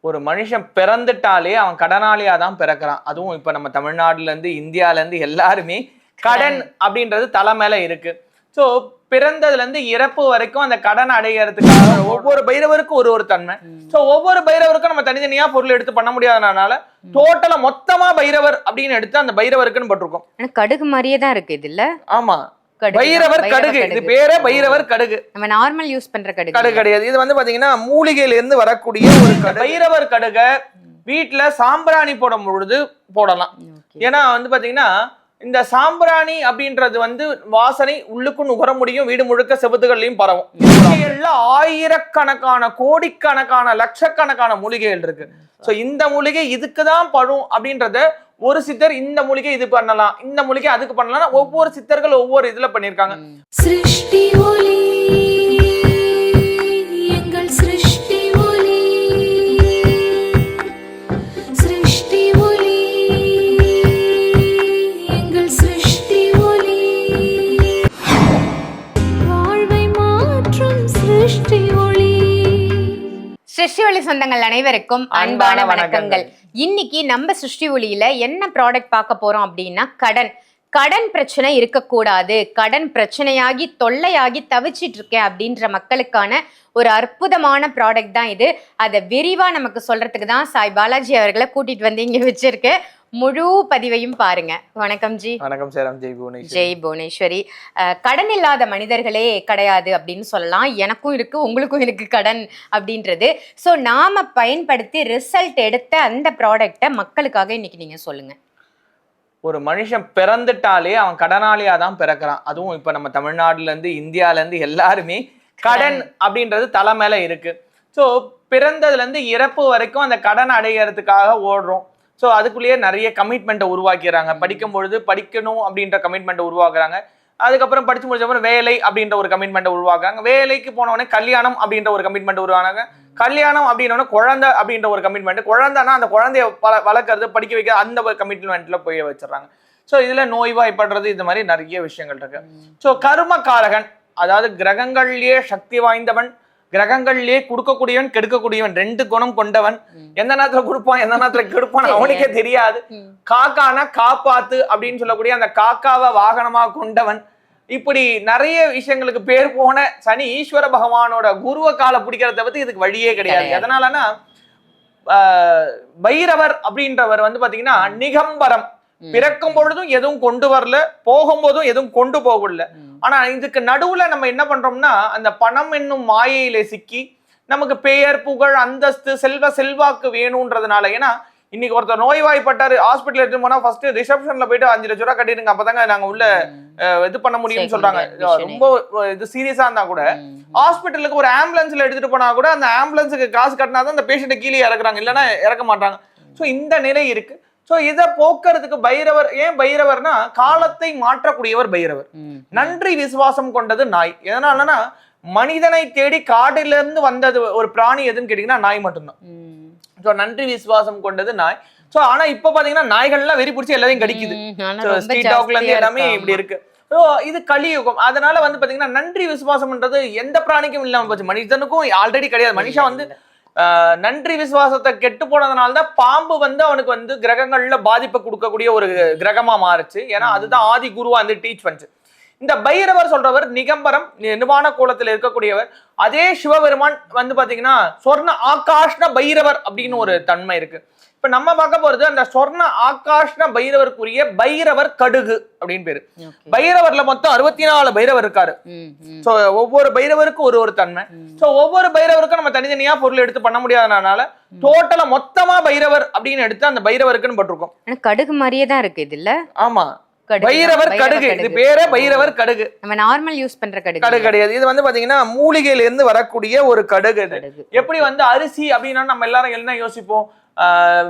ஒரு மனுஷன் பிறந்துட்டாலே அவன் கடனாளியா தான் பிறக்கிறான். அதுவும் இப்ப நம்ம தமிழ்நாடுல இருந்து இந்தியால இருந்து எல்லாருமே கடன் அப்படின்றது தலை மேல இருக்கு. சோ பிறந்ததுல இருந்து இறப்பு வரைக்கும் அந்த கடன் அடைகிறதுக்காக ஒவ்வொரு பைரவருக்கும் ஒரு தன்மை. சோ ஒவ்வொரு பைரவருக்கும் நம்ம தனித்தனியா பொருள் எடுத்து பண்ண முடியாதனால டோட்டலா மொத்தமா பைரவர் அப்படின்னு எடுத்து அந்த பைரவருக்குன்னு போட்டிருக்கோம். கடுகு மாதிரியே தான் இருக்கு இது இல்ல? ஆமா, பைரவர் கடுகு. இது பேரே பைரவர் கடுகு. நம்ம நார்மல் யூஸ் பண்ற கடுகு கிடையாது. இது வந்து பாத்தீங்கன்னா மூலிகையில இருந்து வரக்கூடிய ஒரு பைரவர் கடுக வீட்டுல சாம்பிராணி போடும் பொழுது போடலாம். ஏன்னா வந்து பாத்தீங்கன்னா இந்த சாம்பிராணி அப்படின்றது வந்து வாசனை உள்ளுக்கு நுகர முடியும், வீடு முழுக்க செவுத்துகள்லயும் பரவும். மூலிகைகள்ல ஆயிரக்கணக்கான கோடிக்கணக்கான லட்சக்கணக்கான மூலிகைகள் இருக்கு. சோ இந்த மூலிகை இதுக்குதான் படும் அப்படின்றத ஒரு சித்தர் இந்த மூலிகை இது பண்ணலாம், இந்த மூலிகை அதுக்கு பண்ணலாம், ஒவ்வொரு சித்தர்கள் ஒவ்வொரு இதுல பண்ணிருக்காங்க. சிருஷ்டி ஒளி எங்கள் சிருஷ்டி ஒளி, சிருஷ்டி ஒளி எங்கள் சிருஷ்டி ஒளி, வாழ்வை மாற்றும் சிருஷ்டி ஒளி. சிருஷ்டி ஒளி சொந்தங்கள் அனைவருக்கும் அன்பான வணக்கங்கள். இன்னைக்கு நம்ம சிருஷ்டி ஒளியில என்ன ப்ராடக்ட் பார்க்க போறோம் அப்படின்னா கடன் பிரச்சனை இருக்கக்கூடாது, கடன் பிரச்சனையாகி தொல்லையாகி தவிச்சிட்டு இருக்கேன் அப்படின்ற மக்களுக்கான ஒரு அற்புதமான ப்ராடக்ட் தான் இது. அதை விரிவா நமக்கு சொல்றதுக்கு தான் சாய் பாலாஜி அவர்களை கூட்டிட்டு வந்து இங்க வச்சிருக்கேன். முழு பதிவையும் பாருங்க. வணக்கம் ஜி. வணக்கம் சேரம். ஜெய் புவனேஸ்வரி. கடன் இல்லாத மனிதர்களே கிடையாது அப்படின்னு சொல்லலாம். எனக்கும் இருக்கு, உங்களுக்கும் இருக்கு கடன் அப்படின்றது. ஸோ நாம பயன்படுத்தி ரிசல்ட் எடுத்த அந்த ப்ராடக்டை மக்களுக்காக இன்னைக்கு நீங்க சொல்லுங்க. ஒரு மனுஷன் பிறந்துட்டாலே அவன் கடனாளியா தான் பிறக்கிறான். அதுவும் இப்ப நம்ம தமிழ்நாடுல இருந்து இந்தியால இருந்து எல்லாருமே கடன் அப்படின்றது தலை மேல இருக்கு. ஸோ பிறந்ததுல இருந்து இறப்பு வரைக்கும் அந்த கடன் அடைகிறதுக்காக ஓடுறோம். ஸோ அதுக்குள்ளேயே நிறைய கமிட்மெண்ட்டை உருவாக்கிறாங்க. படிக்கும் பொழுது படிக்கணும் அப்படின்ற கமிட்மெண்ட்டை உருவாக்குறாங்க. அதுக்கப்புறம் படிச்சு முடிச்சப்பறம் வேலை அப்படின்ற ஒரு கமிட்மெண்ட்டை உருவாக்குறாங்க. வேலைக்கு போனவொடனே கல்யாணம் அப்படின்ற ஒரு கமிட்மெண்ட் உருவானாங்க. கல்யாணம் அப்படின்னோடனே குழந்தை அப்படின்ற ஒரு கமிட்மெண்ட். குழந்தைன்னா அந்த குழந்தைய வளர்க்கறது, படிக்க வைக்க, அந்த ஒரு கமிட்மெண்ட்ல போய் வச்சிடறாங்க. ஸோ இதுல நோய்வாய்ப்படுறது, இந்த மாதிரி நிறைய விஷயங்கள் இருக்கு. ஸோ கர்மகாரகன், அதாவது கிரகங்கள்லயே சக்தி வாய்ந்தவன், கிரகங்கள்லயே கொடுக்கக்கூடியவன் கெடுக்கக்கூடியவன், ரெண்டு குணம் கொண்டவன். எந்த நேரத்துல கொடுப்பான் எந்த நேரத்துல கெடுப்பான் அவனுக்கே தெரியாது. காக்கான காப்பாத்து அப்படின்னு சொல்லக்கூடிய அந்த காக்காவை வாகனமா கொண்டவன். இப்படி நிறைய விஷயங்களுக்கு பேர் போன சனி ஈஸ்வர பகவானோட குருவ காலை பிடிக்கிறத பத்தி இதுக்கு வழியே கிடையாது. எதனாலன்னா பைரவர் அப்படின்றவர் வந்து பாத்தீங்கன்னா நிகம்பரம். பிறக்கும் பொழுதும் எதுவும் கொண்டு வரல, போகும்போதும் எதுவும் கொண்டு போகல. ஆனா இதுக்கு நடுவுல நம்ம என்ன பண்றோம்னா அந்த பணம் என்னும் மாயையில சிக்கி நமக்கு பெயர் புகழ் அந்தஸ்து செல்வாக்கு வேணும்ன்றதுனால. ஏன்னா இன்னைக்கு ஒருத்தர் நோய்வாய்ப்பட்டாரு, ஹாஸ்பிட்டல் எடுத்து போனா ஃபர்ஸ்ட் ரிசப்ஷன்ல போயிட்டு 5 லட்சம் ரூபாய் கட்டிடுங்க, அப்பதாங்க நாங்க உள்ள இது பண்ண முடியும்னு சொல்றாங்க. ரொம்ப இது சீரியஸா இருந்தா கூட ஹாஸ்பிட்டலுக்கு ஒரு ஆம்புலன்ஸ்ல எடுத்துட்டு போனா கூட அந்த ஆம்புலன்ஸுக்கு காசு கட்டினாதான் அந்த பேஷண்ட்டை கீழே இறக்குறாங்க, இல்லைன்னா இறக்க மாட்டாங்க. ஸோ இந்த நிலை இருக்கு. சோ இதை போக்குறதுக்கு பைரவர். ஏன் பைரவர்னா காலத்தை மாற்றக்கூடியவர் பைரவர். நன்றி விசுவாசம் கொண்டது நாய். எதனாலன்னா மனிதனை தேடி காட்டில இருந்து வந்தது ஒரு பிராணி எதுன்னு கேட்டீங்கன்னா நாய் மட்டும்தான். சோ நன்றி விசுவாசம் கொண்டது நாய். சோ ஆனா இப்ப பாத்தீங்கன்னா நாய்கள்லாம் வெறி பிடிச்சி எல்லாத்தையும் கடிக்குது. ஸ்ட்ரீட் டாக்ல இருந்து எல்லாமே இப்படி இருக்கு. இது கலியுகம். அதனால வந்து பாத்தீங்கன்னா நன்றி விசுவாசம்ன்றது எந்த பிராணிக்கும் இல்லாம போச்சு. மனிதனுக்கும் ஆல்ரெடி கிடையாது. மனுஷன் வந்து நன்றி விசுவாசத்தை கெட்டு போனதுனால்தான் பாம்பு வந்து அவனுக்கு வந்து கிரகங்கள்ல பாதிப்பை கொடுக்கக்கூடிய ஒரு கிரகமா மாறுச்சு. ஏன்னா அதுதான் ஆதி குருவா வந்து டீச் பண்ணுச்சு. இந்த பைரவர் சொல்றவர் நிகம்பரம், நிர்வாண கோலத்தில் இருக்கக்கூடியவர். அதே சிவபெருமான் வந்து பாத்தீங்கன்னா சொர்ண ஆகாஷ்ண பைரவர் அப்படின்னு ஒரு தன்மை இருக்கு. இப்ப நம்ம பார்க்க போறது அந்த சொர்ண ஆகாஷ்ண பைரவருக்குரிய பைரவர் கடுகு அப்படின்னு பேரு. பைரவர்ல மொத்தம் 64 பைரவர் இருக்காரு. சோ ஒவ்வொரு பைரவருக்கும் ஒரு தன்மை. சோ ஒவ்வொரு பைரவருக்கும் நம்ம தனித்தனியா பொருள் எடுத்து பண்ண முடியாதனால டோட்டலா மொத்தமா பைரவர் அப்படின்னு எடுத்து அந்த பைரவருக்குன்னு போட்டிருக்கோம். கடுகு மாதிரியே தான் இருக்கு இது இல்ல? ஆமா, பைரவர் கடுகு. இது பேரே பைரவர் கடுகு. நம்ம நார்மல் யூஸ் பண்ற கடுகு கிடையாது. இது வந்து பாத்தீங்கன்னா மூலிகையில இருந்து வரக்கூடிய ஒரு கடுகு. எப்படி வந்து அரிசி அப்படின்னா நம்ம எல்லாரும் என்ன யோசிப்போம்,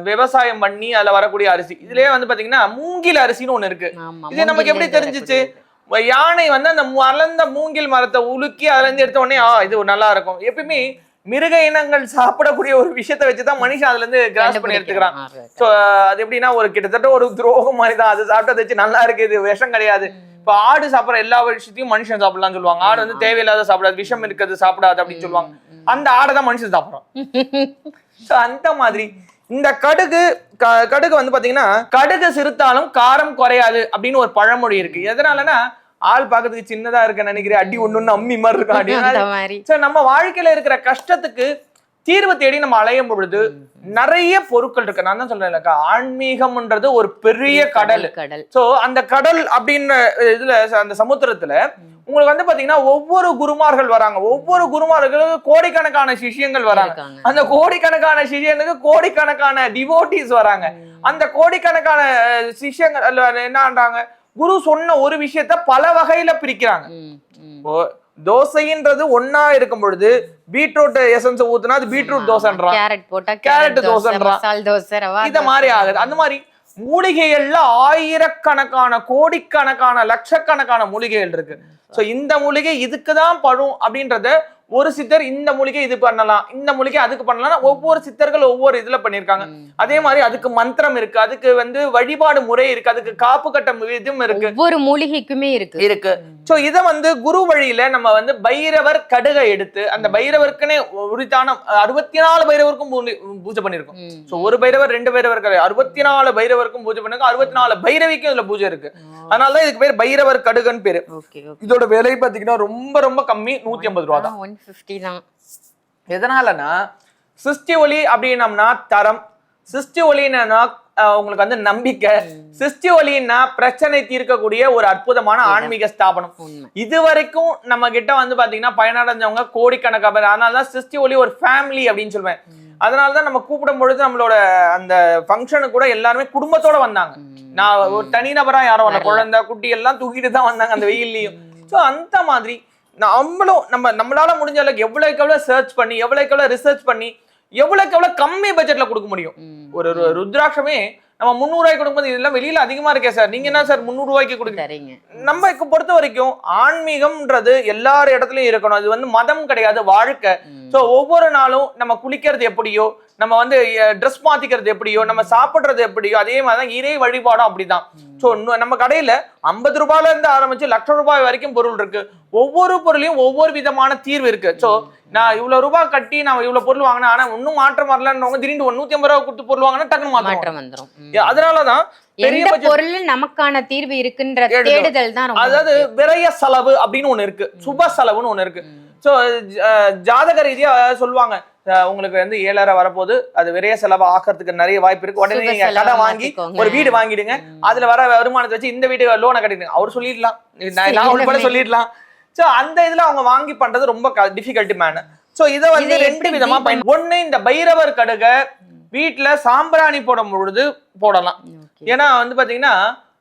விவசாயம் பண்ணி அதுல வரக்கூடிய அரிசி. இதுலயே வந்து பாத்தீங்கன்னா மூங்கில் அரிசின்னு ஒண்ணு இருக்கு. இது நமக்கு எப்படி தெரிஞ்சிச்சு? யானை வந்து அந்த வளர்ந்த மூங்கில் மரத்தை உலுக்கி அதுல இருந்து எடுத்த உடனே இது நல்லா இருக்கும். எப்பயுமே மிருக இனங்கள் சாப்பிடக்கூடிய ஒரு விஷயத்த வச்சுதான் மனுஷன் அதுல இருந்து கிராஸ் பண்ணி எடுத்துக்கிறான். சோ அது எப்படின்னா ஒரு கிட்டத்தட்ட ஒரு துரோகம் மாதிரிதான். அது சாப்பிட்டதை வச்சு நல்லா இருக்கு, இது விஷம் கிடையாது. இப்ப ஆடு சாப்பிடுற எல்லா விஷயத்தையும் மனுஷன் சாப்பிடலாம்னு சொல்லுவாங்க. ஆடு வந்து தேவையில்லாத சாப்பிடாது, விஷம் இருக்கிறது சாப்பிடாது அப்படின்னு சொல்லுவாங்க. அந்த ஆடை தான் மனுஷன் சாப்பிடுறோம். So, அந்த மாதிரி இந்த கடுகு வந்து பாத்தீங்கன்னா கடுகு சிறுத்தாலும் காரம் குறையாது அப்படின்னு ஒரு பழமொழி இருக்கு. எதனாலன்னா ஆள் பாக்கிறதுக்கு சின்னதா இருக்க நினைக்கிறேன், அடி ஒண்ணு அம்மி மாதிரி இருக்கும் அப்படின்னு. நம்ம வாழ்க்கையில இருக்கிற கஷ்டத்துக்கு தீர்வு தேடி நம்ம அலையும் பொழுது நிறைய பொருட்கள் இருக்கு. நான் தான் சொல்றேன், ஆன்மீகம்ன்றது ஒரு பெரிய கடல். சோ அந்த கடல் அப்படின்ற இதுல அந்த சமுத்திரத்துல உங்களுக்கு வந்து பாத்தீங்கன்னா ஒவ்வொரு குருமார்கள் வராங்க. ஒவ்வொரு குருமார்களுக்கு கோடிக்கணக்கான சிஷ்யங்கள் வராங்க. அந்த கோடிக்கணக்கான சிஷ்யனுக்கு கோடிக்கணக்கான டிவோட்டிஸ் வராங்க. அந்த கோடிக்கணக்கான சிஷ்யங்கள் என்னன்றாங்க, குரு சொன்ன ஒரு விஷயத்த பல வகையில பிரிக்கிறாங்க. தோசைன்றது ஒன்னா இருக்கும் பொழுது பீட்ரூட் எசன்ஸ் ஊத்துனா அது பீட்ரூட் தோசைன்றான், கேரட் தோசைன்றான், இத மாதிரி ஆகுது. அந்த மாதிரி மூலிகைகள்ல ஆயிரக்கணக்கான கோடிக்கணக்கான லட்சக்கணக்கான மூலிகைகள் இருக்கு. சோ இந்த மூலிகை இதுக்குதான் படும் அப்படின்றத ஒரு சித்தர் இந்த மூலிகை இது பண்ணலாம், இந்த மூலிகை அதுக்கு பண்ணலாம், ஒவ்வொரு சித்தர்கள் ஒவ்வொரு இதுல பண்ணிருக்காங்க. அதே மாதிரி அதுக்கு மந்திரம் இருக்கு, அதுக்கு வந்து வழிபாடு முறை இருக்கு, அதுக்கு காப்பு கட்ட இதுவும் இருக்கு, ஒவ்வொரு மூலிகைக்குமே இருக்கு. சோ இத வந்து குரு வழியில நம்ம வந்து பைரவர் கடுகை எடுத்து அந்த பைரவருக்குனே உரித்தான 64 பைரவருக்கும் பூஜை பண்ணிருக்கோம். சோ ஒரு பைரவர் 2 பைரவர் 64 பைரவருக்கும் பூஜை பண்ணிருக்கோம். 64 பைரவிக்கும் இதுல பூஜை இருக்கு. அதனாலதான் இதுக்கு பேர் பைரவர் கடுகன்னு பேரு. இதோட விலை பாத்தீங்கன்னா ரொம்ப ரொம்ப கம்மி, 150 ரூபா தான். 150 தான். எதனாலனா சிருஷ்டி ஒளி அப்படின்னம்னா தரம், சிருஷ்டி ஒளின்னா உங்களுக்கு வந்து நம்பிக்கை, சிருஷ்டி ஒளின்னா பிரச்சனை தீர்க்கக்கூடிய ஒரு அற்புதமான ஆன்மீக ஸ்தாபனம். இது வரைக்கும் நம்ம கிட்ட வந்து பாத்தீங்கன்னா பயனடைஞ்சவங்க கோடிக்கணக்கா பேர். அதனாலதான் சிருஷ்டி ஒளி ஒரு ஃபேமிலி அப்படின்னு சொல்லுவேன். அதனாலதான் நம்ம கூப்பிடும் பொழுது நம்மளோட அந்த ஃபங்க்ஷனுக்கு கூட எல்லாருமே குடும்பத்தோட வந்தாங்க. நான் ஒரு தனிநபரா யாரும் வரல, குழந்தை குட்டி எல்லாம் தூக்கிட்டு தான் வந்தாங்க அந்த வெயில்லையும். சோ அந்த மாதிரி நம்மளால முடிஞ்ச அளவுக்கு எவ்வளவுக்கு எவ்வளவு சர்ச் பண்ணி, எவ்வளவுக்கு எவ்வளவு ரிசர்ச் பண்ணி, எவ்வளவுக்கு எவ்வளவு கம்மி பட்ஜெட்ல கொடுக்க முடியும். ஒரு ருத்ராட்சமே நம்ம 300 ரூபாய்க்கு கொடுக்கும்போது இதெல்லாம் வெளியில அதிகமா இருக்கே சார், நீங்க என்ன சார் 300 ரூபாய்க்கு கொடுக்குறீங்க? நம்ம பொறுத்த வரைக்கும் ஆன்மீகம்ன்றது எல்லார் இடத்துலயும் இருக்கணும். இது வந்து மதம் கிடையாது, வாழ்க்கை. சோ ஒவ்வொரு நாளும் நம்ம குளிக்கிறது எப்படியோ, நம்ம வந்து ட்ரெஸ் மாத்திக்கிறது எப்படியோ, நம்ம சாப்பிடுறது எப்படியோ, அதே மாதிரிதான் இறை வழிபாடும் அப்படிதான். சோ நம்ம கடையில 50 ரூபாயில இருந்து ஆரம்பிச்சு லட்சம் ரூபாய் வரைக்கும் பொருள் இருக்கு. ஒவ்வொரு பொருளையும் ஒவ்வொரு விதமான தீர்வு இருக்கு. சோ நான் இவ்வளவு ரூபாய் கட்டி நான் இவ்வளவு பொருள் வாங்கினேன், ஆனா இன்னும் மாற்றம் வரலன்னு திடீர்னு 150 ரூபாய் கொடுத்து பொருள் வாங்கினா டக்குனு மாற்றம் வந்துரும். அதனாலதான் பெரிய பொருள் நமக்கான தீர்வு இருக்குன்ற தேடுதல் தான். அதாவது விரய செலவு அப்படின்னு ஒண்ணு இருக்கு, சுப செலவுன்னு ஒண்ணு இருக்கு. சோ ஜாதக ரீதியா சொல்லுவாங்க, உங்களுக்கு வந்து 7.5 வரப்போது, அது விரைய செலவு ஆக்கிறதுக்கு நிறைய வாய்ப்பு இருக்கு. உடனே நீங்க கடை வாங்கி ஒரு வீடு வாங்கிடுங்க, அதுல வர வருமானத்தை வச்சு இந்த வீடு லோனை கட்டிடுங்க. அவர் சொல்லிடலாம், நான் கூட சொல்லிடலாம். சோ அந்த இதுல அவங்க வாங்கி பண்றது ரொம்ப டிஃபிகல்ட் மேன். சோ இதை வந்து 2 விதமா ஒண்ணு, இந்த பைரவர் கடுகை வீட்டுல சாம்பிராணி போடும் பொழுது போடலாம். ஏன்னா வந்து பாத்தீங்கன்னா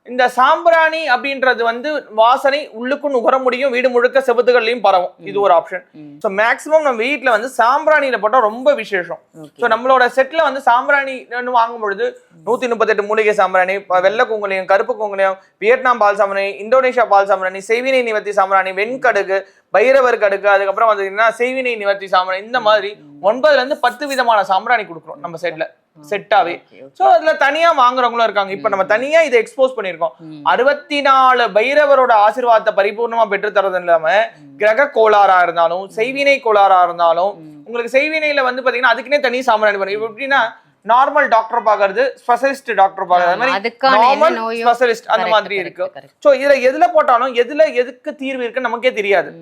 இந்த சாம்பிராணி அப்படின்றது வந்து வாசனை உள்ளுக்கும் நுகர முடியும், வீடு முழுக்க செபத்துகள்லயும் பரவும். இது ஒரு ஆப்ஷன். சோ மேக்சிமம் நம்ம வீட்டுல வந்து சாம்பிராணியில போட்டா ரொம்ப விசேஷம். சோ நம்மளோட செட்ல வந்து சாம்பிராணி வாங்கும் பொழுது 138 மூலிகை சாம்பிராணி, வெள்ளை குங்குலியம், கருப்பு குங்குலியம், வியட்நாம் பால் சாம்பிராணி, இந்தோனேஷியா பால் சாம்பிராணி, செய்வினை நிவர்த்தி சாம்பிராணி, வெண்கடுகு, பைரவர் கடுகு, அதுக்கப்புறம் வந்து செய்வினை நிவர்த்தி சாம்பிராணி, இந்த மாதிரி 9ல இருந்து 10 விதமான சாம்பிராணி கொடுக்குறோம் நம்ம செட்ல செட்டாவே. சோ அதுல தனியா வாங்குறவங்களும் இருக்காங்க. இப்ப நம்ம தனியா இதை எக்ஸ்போஸ் பண்ணிருக்கோம். 64 பைரவரோட ஆசீர்வாதத்தை பரிபூர்ணமா பெற்று தரது இல்லாம கிரக கோளாறா இருந்தாலும், செய்வினை கோளாறா இருந்தாலும், உங்களுக்கு செய்வினையில வந்து பாத்தீங்கன்னா அதுக்குன்னே தனி சாம்பிராணி பண்ணி. எப்படின்னா நார்மல் டாக்டர் பாக்குறது, ஸ்பெஷலிஸ்ட் டாக்டர் பாக்குறது, நார்மல் ஸ்பெஷலிஸ்ட் அந்த மாதிரி இருக்கு. சோ இதுல எதுல போட்டாலும் எதுக்கு தீர்வு இருக்குன்னு நமக்கே தெரியாது.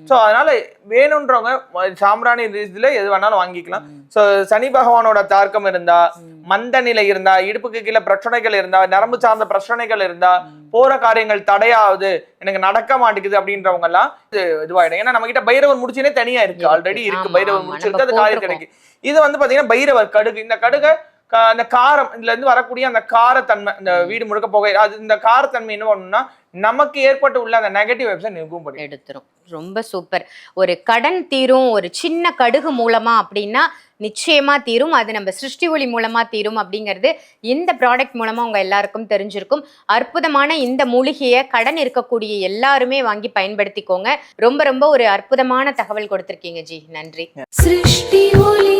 சோ அதனால வேணும்ன்றவங்க சாம்பிராணி இதுல எது வேணாலும் வாங்கிக்கலாம். சோ சனி பகவானோட தார்க்கம் இருந்தா, மந்த நிலை இருந்தா, இடுப்புக்கு கீழே பிரச்சனைகள் இருந்தா, நரம்பு சார்ந்த பிரச்சனைகள் இருந்தா, போற காரியங்கள் தடையாவது, எனக்கு நடக்க மாட்டேங்குது அப்படின்றவங்க எல்லாம் இதுவாயிடும். ஏன்னா நம்ம கிட்ட பைரவர் முடிச்சுனே தனியா இருக்கு, ஆல்ரெடி இருக்கு பைரவர் முடிச்சிருக்கு, அது காரியம் கிடைக்கும். இது வந்து பாத்தீங்கன்னா பைரவர் கடுகு. இந்த கடுகை அந்த காரம், இதுல இருந்து வரக்கூடிய அந்த காரத்தன்மை, இந்த வீடு முழுக்க போக அது இந்த காரத்தன்மை என்ன பண்ணணும்னா நமக்கு ஏற்பட்டு உள்ள அந்த நெகட்டிவ் வைப்ஸை நிற்கும் பண்ணி எடுத்துரும். ரொம்ப சூப்பர். ஒரு கடன் தீரும் ஒரு சின்ன கடுகு மூலமா அப்படின்னா நிச்சயமா தீரும். அது நம்ம சிருஷ்டி ஒளி மூலமா தீரும் அப்படிங்கிறது இந்த ப்ராடக்ட் மூலமா உங்க எல்லாருக்கும் தெரிஞ்சிருக்கும். அற்புதமான இந்த மூலிகையை கடன் இருக்கக்கூடிய எல்லாருமே வாங்கி பயன்படுத்திக்கோங்க. ரொம்ப ரொம்ப ஒரு அற்புதமான தகவல் கொடுத்திருக்கீங்க ஜி, நன்றி. சிருஷ்டி ஒளி.